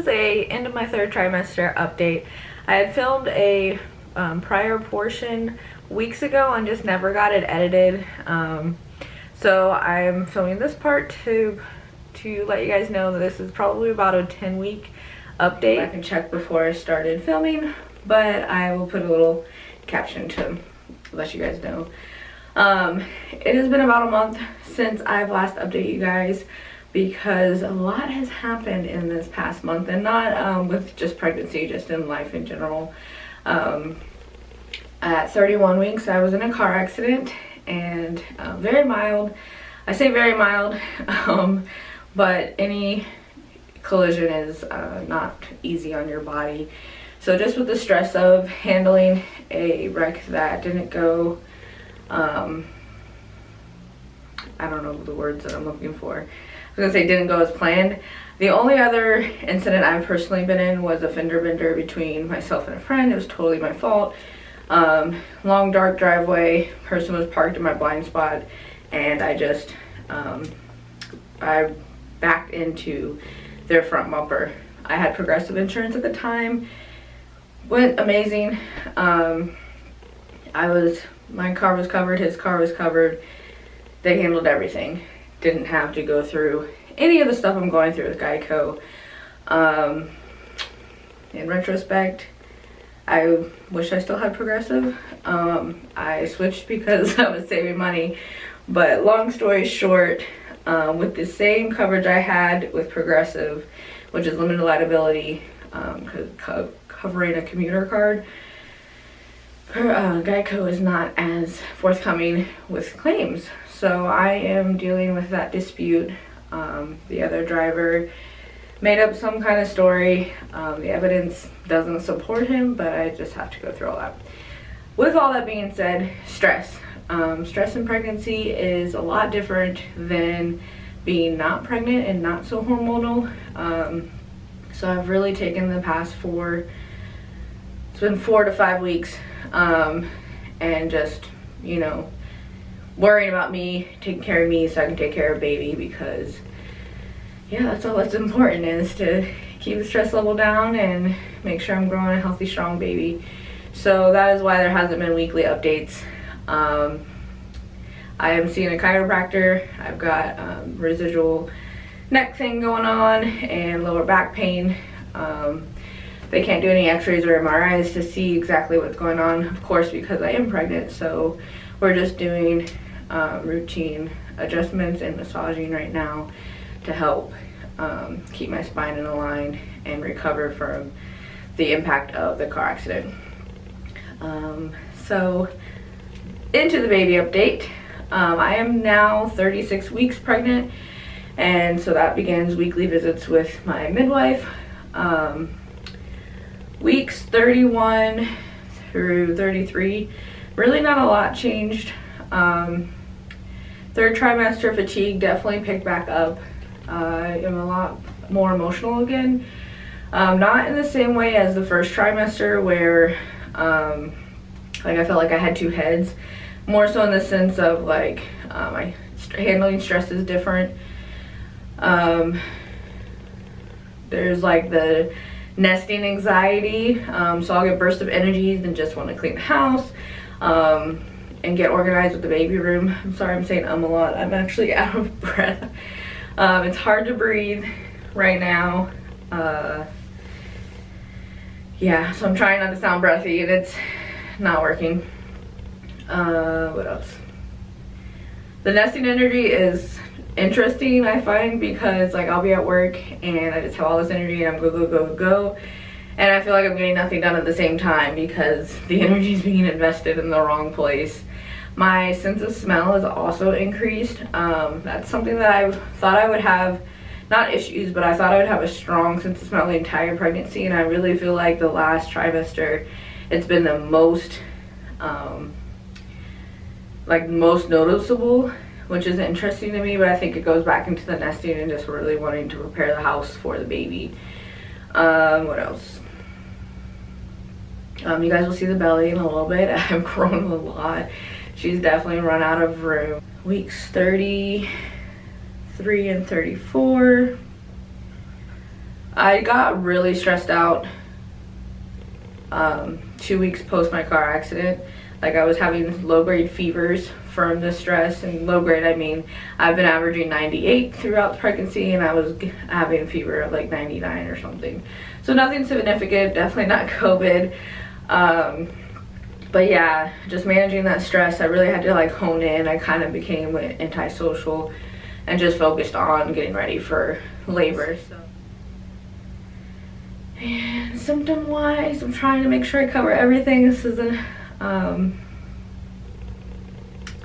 is a end of my 3rd trimester update. I had filmed a prior portion weeks ago and just never got it edited. So I'm filming this part to let you guys know that this is probably about a 10-week update. I can check before I started filming, but I will put a little caption to let you guys know. It has been about a month since I've last updated you guys because a lot has happened in this past month, and not with just pregnancy, just in life in general. At 31 weeks I was in a car accident, and very mild. I say very mild, but any collision is not easy on your body. So just with the stress of handling a wreck that didn't go, I don't know the words that I'm looking for. I was gonna say didn't go as planned. The only other incident I've personally been in was a fender bender between myself and a friend. It was totally my fault. Long dark driveway, person was parked in my blind spot, and I just I backed into their front bumper. I had Progressive insurance at the time. Went amazing. My car was covered, his car was covered. They handled everything. Didn't have to go through any of the stuff I'm going through with Geico. In retrospect, I wish I still had Progressive. I switched because I was saving money. But long story short, with the same coverage I had with Progressive, which is limited liability, covering a commuter card, Geico is not as forthcoming with claims. So I am dealing with that dispute. The other driver made up some kind of story. The evidence doesn't support him, but I just have to go through all that. With all that being said, stress. Stress in pregnancy is a lot different than being not pregnant and not so hormonal. So I've really taken the past it's been 4 to 5 weeks, and just, you know, worrying about me, taking care of me so I can take care of baby, because yeah, that's all that's important, is to keep the stress level down and make sure I'm growing a healthy, strong baby. So that is why there hasn't been weekly updates. I am seeing a chiropractor. I've got residual neck thing going on and lower back pain. They can't do any x-rays or MRIs to see exactly what's going on, of course, because I am pregnant. So we're just doing routine adjustments and massaging right now to help keep my spine in a line and recover from the impact of the car accident. So into the baby update. I am now 36 weeks pregnant, and so that begins weekly visits with my midwife. Weeks 31 through 33, really not a lot changed. 3rd trimester fatigue definitely picked back up. I am a lot more emotional again. Not in the same way as the 1st trimester, where like I felt like I had 2 heads. More so in the sense of like my handling stress is different. There's like the nesting anxiety, so I'll get bursts of energies and just want to clean the house and get organized with the baby room. I'm sorry I'm saying a lot. I'm actually out of breath. It's hard to breathe right now. Yeah, so I'm trying not to sound breathy, and it's not working. What else? The nesting energy is interesting, I find, because like I'll be at work and I just have all this energy and I'm go, and I feel like I'm getting nothing done at the same time because the energy is being invested in the wrong place. My sense of smell is also increased. That's something that I thought I would have, not issues, but I thought I would have a strong sense of smell the entire pregnancy, and I really feel like the last trimester it's been the most most noticeable, which is interesting to me, but I think it goes back into the nesting and just really wanting to prepare the house for the baby. What else? You guys will see the belly in a little bit. I've grown a lot. She's definitely run out of room. Weeks 33 and 34. I got really stressed out 2 weeks post my car accident. Like, I was having low-grade fevers from the stress, and low-grade, I mean, I've been averaging 98 throughout the pregnancy, and I was having a fever of like 99 or something. So nothing significant, definitely not COVID. But yeah, just managing that stress, I really had to like hone in. I kind of became antisocial and just focused on getting ready for labor. So. And symptom wise, I'm trying to make sure I cover everything. This is a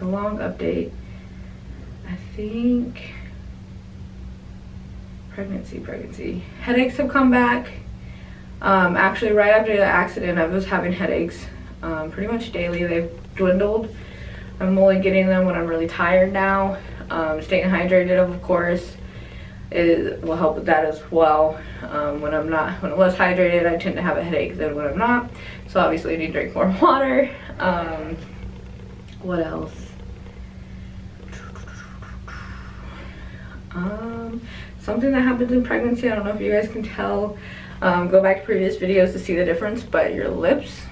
long update. I think pregnancy. Headaches have come back. Actually, right after the accident, I was having headaches pretty much daily. They've dwindled. I'm only getting them when I'm really tired now. Staying hydrated, of course, will help with that as well. When I'm less hydrated, I tend to have a headache than when I'm not. So obviously I need to drink more water. What else? Something that happens in pregnancy, I don't know if you guys can tell. Go back to previous videos to see the difference, but your lips,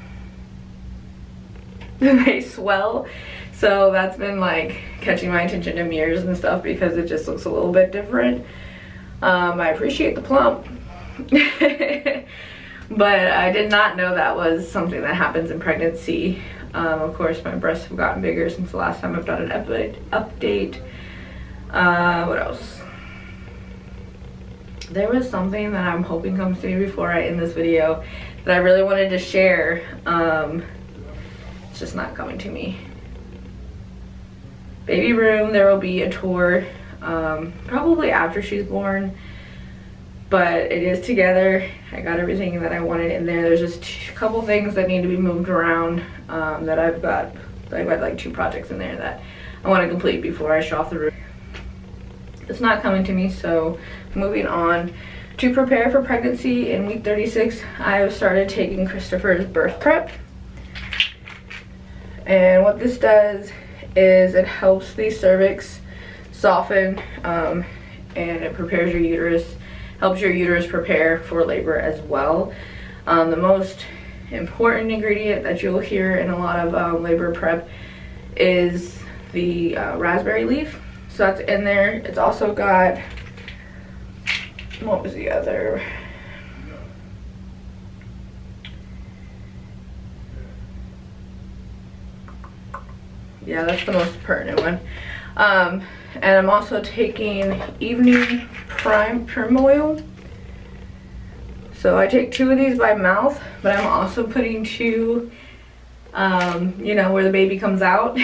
they swell. So that's been like catching my attention in mirrors and stuff because it just looks a little bit different. I appreciate the plump. But I did not know that was something that happens in pregnancy. Of course, my breasts have gotten bigger since the last time I've done an update. What else? There was something that I'm hoping comes to me before I end this video that I really wanted to share. It's just not coming to me. Baby room, there will be a tour probably after she's born, but it is together. I got everything that I wanted in there. There's just a couple things that need to be moved around that I've got like 2 projects in there that I want to complete before I show off the room. It's not coming to me, so moving on. To prepare for pregnancy in week 36, I have started taking Christopher's birth prep. And what this does is it helps the cervix soften and it prepares your uterus, helps your uterus prepare for labor as well. The most important ingredient that you'll hear in a lot of labor prep is the raspberry leaf. So that's in there. It's also got, what was the other? Yeah, that's the most pertinent one. And I'm also taking evening prim oil. So I take 2 of these by mouth, but I'm also putting 2, you know, where the baby comes out.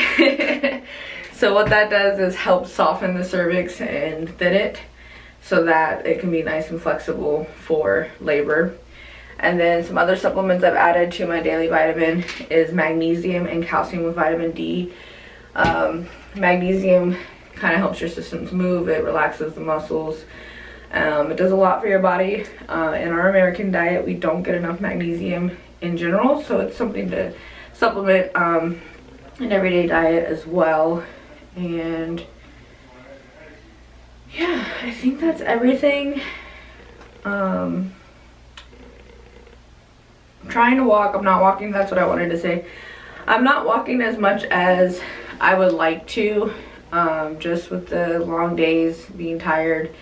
So what that does is help soften the cervix and thin it so that it can be nice and flexible for labor. And then some other supplements I've added to my daily vitamin is magnesium and calcium with vitamin D. Magnesium kind of helps your systems move. It relaxes the muscles. It does a lot for your body. In our American diet, we don't get enough magnesium in general, so it's something to supplement an everyday diet as well. And yeah, I think that's everything. I'm trying to walk. I'm not walking. That's what I wanted to say. I'm not walking as much as I would like to, just with the long days, being tired.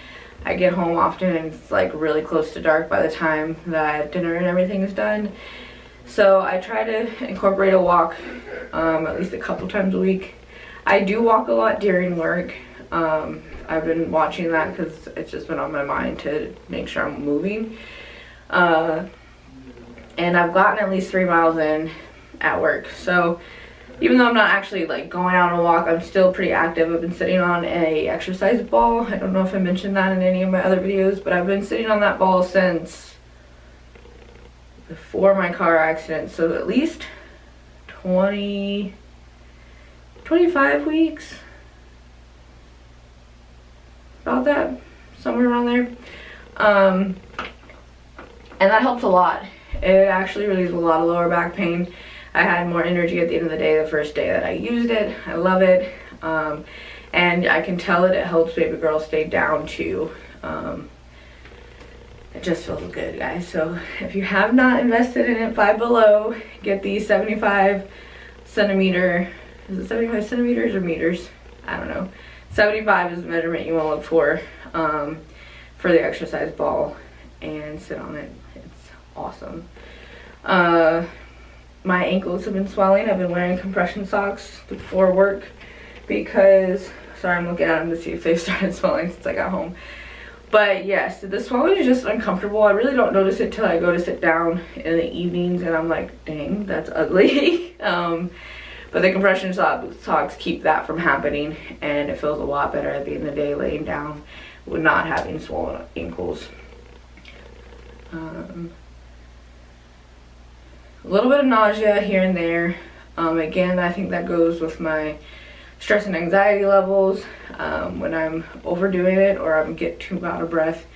I get home often and it's like really close to dark by the time that dinner and everything is done. So I try to incorporate a walk at least a couple times a week. I do walk a lot during work. I've been watching that because it's just been on my mind to make sure I'm moving. And I've gotten at least 3 miles in at work. So even though I'm not actually like going out on a walk, I'm still pretty active. I've been sitting on a exercise ball. I don't know if I mentioned that in any of my other videos, but I've been sitting on that ball since before my car accident. So at least 25 weeks, about that, somewhere around there. And that helps a lot. It actually relieves a lot of lower back pain. I had more energy at the end of the day the first day that I used it. I love it. And I can tell that it helps baby girl stay down too. it just feels good, guys. So if you have not invested in it, Five Below, get the 75 centimeter, is it 75 centimeters or meters? I don't know. 75 is the measurement you want to look for the exercise ball, and sit on it. It's awesome. My ankles have been swelling. I've been wearing compression socks before work because, sorry, I'm looking at them to see if they started swelling since I got home. But yes, the swelling is just uncomfortable. I really don't notice it till I go to sit down in the evenings and I'm like, dang, that's ugly. But the compression socks keep that from happening, and it feels a lot better at the end of the day laying down with not having swollen ankles. A little bit of nausea here and there. Again, I think that goes with my stress and anxiety levels. When I'm overdoing it or I get too out of breath,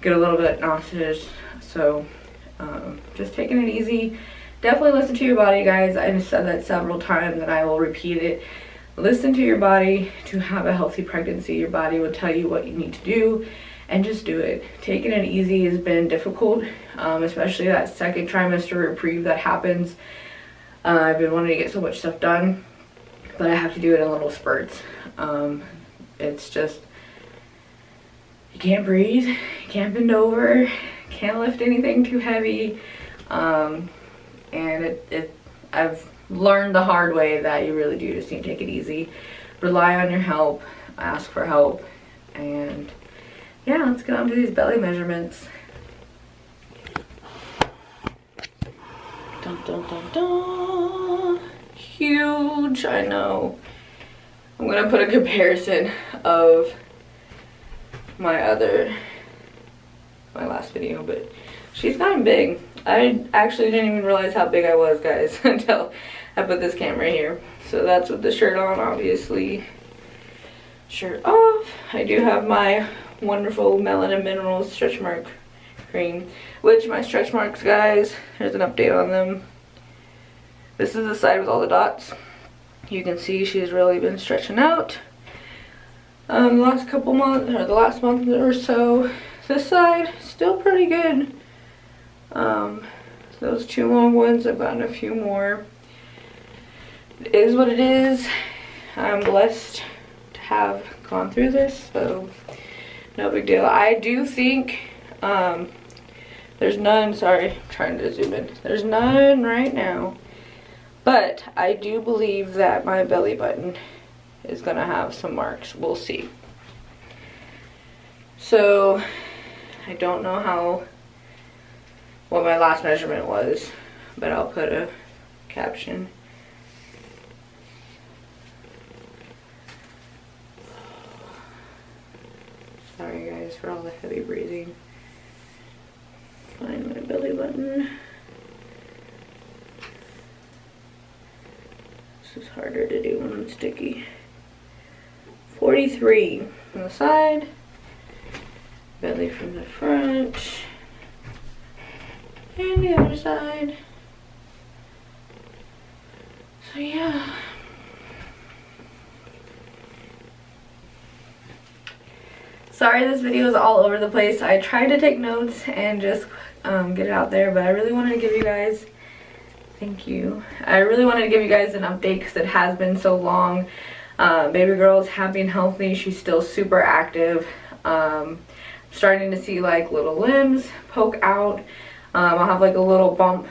get a little bit nauseous. So just taking it easy. Definitely listen to your body, guys. I just said that several times and I will repeat it. Listen to your body. To have a healthy pregnancy, your body will tell you what you need to do, and just do it. Taking it easy has been difficult, especially that second trimester reprieve that happens. I've been wanting to get so much stuff done, but I have to do it in little spurts. It's just, you can't breathe, you can't bend over, can't lift anything too heavy. And I've learned the hard way that you really do just need to take it easy. Rely on your help, ask for help, and yeah, let's get on to these belly measurements. Dun, dun, dun, dun. Huge, I know. I'm gonna put a comparison of my last video, but she's gotten big. I actually didn't even realize how big I was, guys, until I put this camera here. So that's with the shirt on, obviously. Shirt off. I do have my wonderful Melanin Minerals stretch mark cream, which my stretch marks, guys, there's an update on them. This is the side with all the dots. You can see she's really been stretching out the last couple months, or the last month or so. This side, still pretty good. Those two long ones, I've gotten a few more. It is what it is. I'm blessed to have gone through this, so no big deal. I do think there's none, sorry, I'm trying to zoom in. There's none right now, but I do believe that my belly button is gonna have some marks. We'll see. So I don't know what my last measurement was, but I'll put a caption. Sorry guys for all the heavy breathing. Find my belly button. This is harder to do when it's sticky. 43 on the side, belly from the front, and the other side. So yeah. Sorry this video is all over the place. I tried to take notes and just get it out there, but I really wanted to give you guys, thank you. I really wanted to give you guys an update because it has been so long. Baby girl is happy and healthy. She's still super active. Starting to see like little limbs poke out. I'll have like a little bump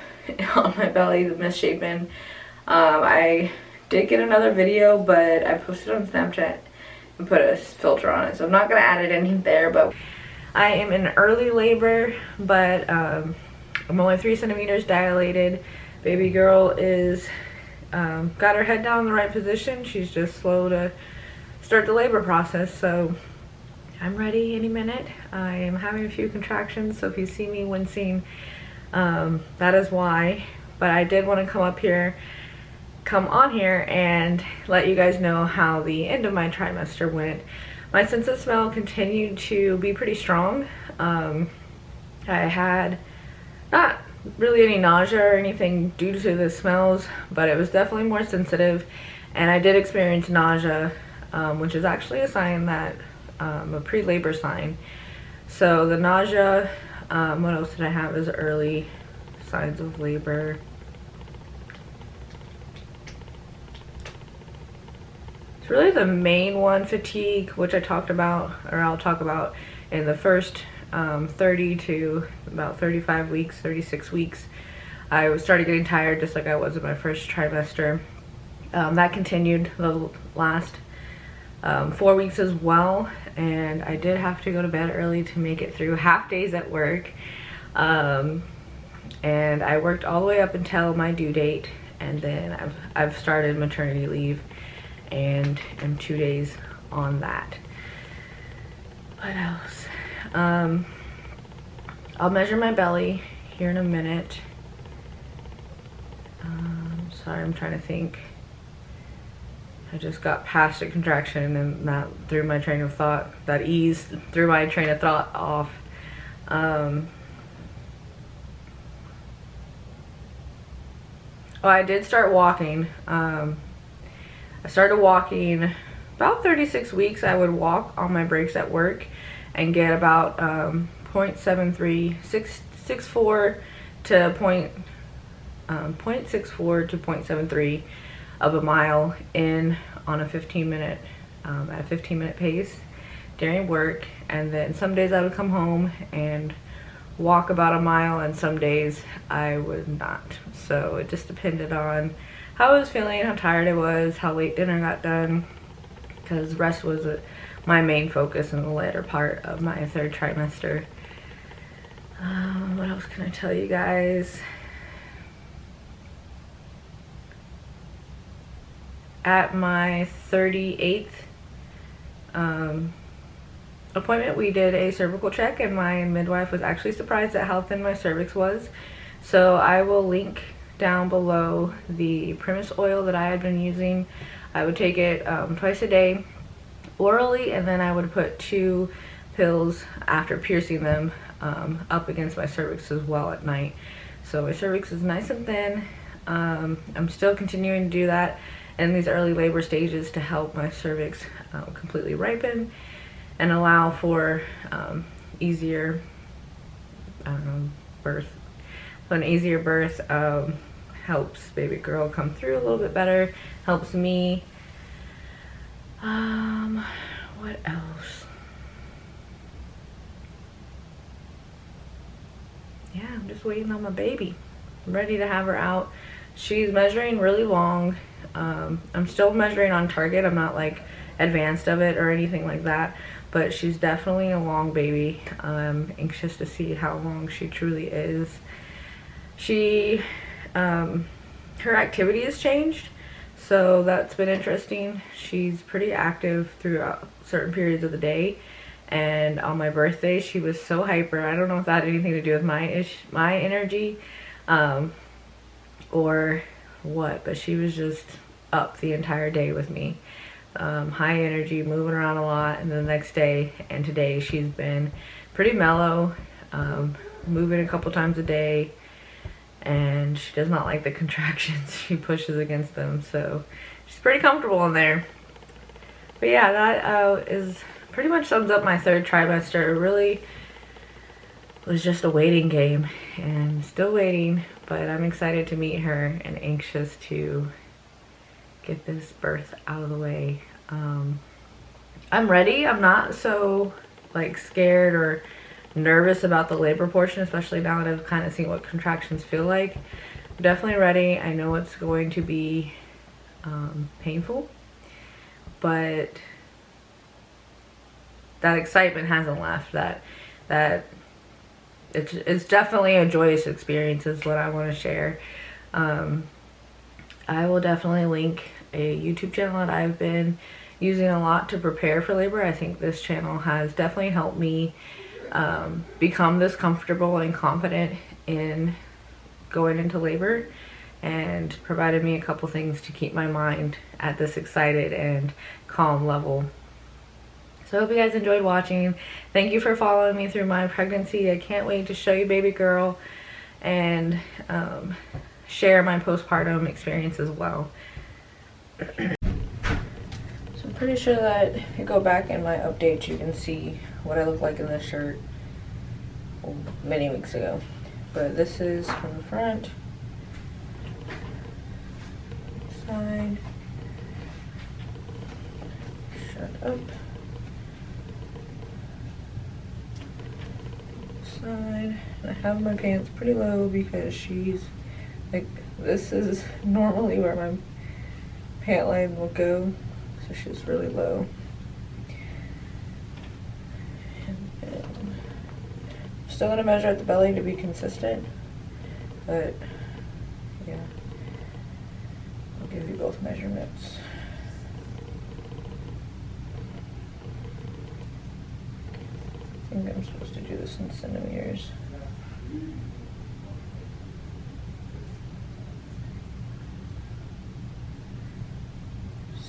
on my belly, the misshapen. I did get another video, but I posted on Snapchat and put a filter on it, so I'm not going to add it in there. But I am in early labor, but I'm only 3 centimeters dilated. Baby girl is got her head down in the right position. She's just slow to start the labor process, so I'm ready any minute. I am having a few contractions, so if you see me wincing, that is why. But I did want to come on here and let you guys know how the end of my trimester went. My sense of smell continued to be pretty strong. I had not really any nausea or anything due to the smells, but it was definitely more sensitive, and I did experience nausea, which is actually a sign that a pre-labor sign. So the nausea What else did I have as early signs of labor? It's really the main one, fatigue, which I talked about, or I'll talk about in the first 30 to about 35 weeks, 36 weeks. I started getting tired just like I was in my first trimester. That continued the last 4 weeks as well, and I did have to go to bed early to make it through half days at work. And I worked all the way up until my due date, and then I've started maternity leave and am 2 days on that. What else? I'll measure my belly here in a minute. Sorry, I'm trying to think. I just got past a contraction and that threw my train of thought, that ease threw my train of thought off. Oh, I did start walking. I started walking about 36 weeks. I would walk on my breaks at work and get about 0.64 to 0.73 of a mile in on a 15-minute at a 15-minute pace during work. And then some days I would come home and walk about a mile, and some days I would not. So it just depended on how I was feeling, how tired I was, how late dinner got done, because rest was my main focus in the later part of my third trimester. What else can I tell you guys? At my 38th appointment, we did a cervical check, and my midwife was actually surprised at how thin my cervix was. So I will link down below the Trimester oil that I had been using. I would take it twice a day orally, and then I would put 2 pills after piercing them up against my cervix as well at night. So my cervix is nice and thin. I'm still continuing to do that in these early labor stages to help my cervix completely ripen and allow for easier birth. So an easier birth helps baby girl come through a little bit better, helps me. What else? Yeah, I'm just waiting on my baby. I'm ready to have her out. She's measuring really long. I'm still measuring on target. I'm not like advanced of it or anything like that, but she's definitely a long baby. I'm anxious to see how long she truly is. She, her activity has changed, so that's been interesting. She's pretty active throughout certain periods of the day, and on my birthday she was so hyper. I don't know if that had anything to do with my energy or what, but she was just up the entire day with me. High energy, moving around a lot, and the next day and today she's been pretty mellow, moving a couple times a day, and she does not like the contractions. She pushes against them, so she's pretty comfortable in there. But yeah, that is pretty much sums up my third trimester. It really was just a waiting game, and still waiting, but I'm excited to meet her and anxious to get this birth out of the way. I'm ready. I'm not so like scared or nervous about the labor portion, especially now that I've kind of seen what contractions feel like. I'm definitely ready. I know it's going to be painful, but that excitement hasn't left. That it's definitely a joyous experience is what I want to share. I will definitely link a YouTube channel that I've been using a lot to prepare for labor. I think this channel has definitely helped me become this comfortable and confident in going into labor, and provided me a couple things to keep my mind at this excited and calm level. So I hope you guys enjoyed watching. Thank you for following me through my pregnancy. I can't wait to show you baby girl and share my postpartum experience as well. So I'm pretty sure that if you go back in my updates, you can see what I look like in this shirt, many weeks ago. But this is from the front, side, shut up, side. And I have my pants pretty low because she's like, this is normally where my pant line will go, so she's really low. And then I'm still gonna measure at the belly to be consistent, but yeah, I'll give you both measurements. I think I'm supposed to do this in centimeters.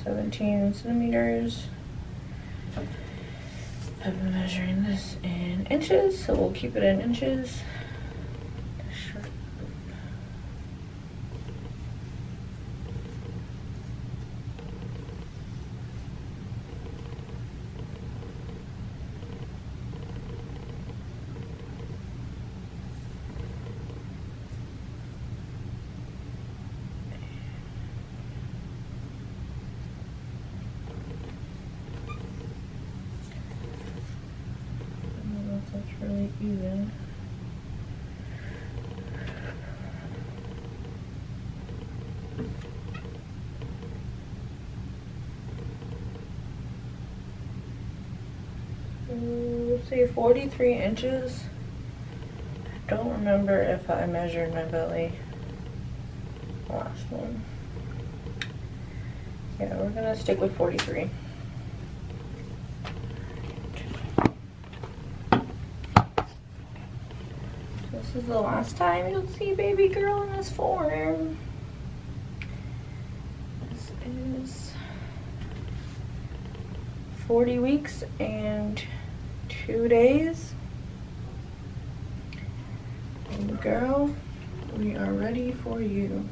(17 centimeters). I've been measuring this in inches, so we'll keep it in inches. Sure. That's really even. We'll say 43 inches. I don't remember if I measured my belly last one. Yeah, we're gonna stick with 43. This is the last time you'll see baby girl in this form. This is 40 weeks and 2 days. Baby girl, we are ready for you.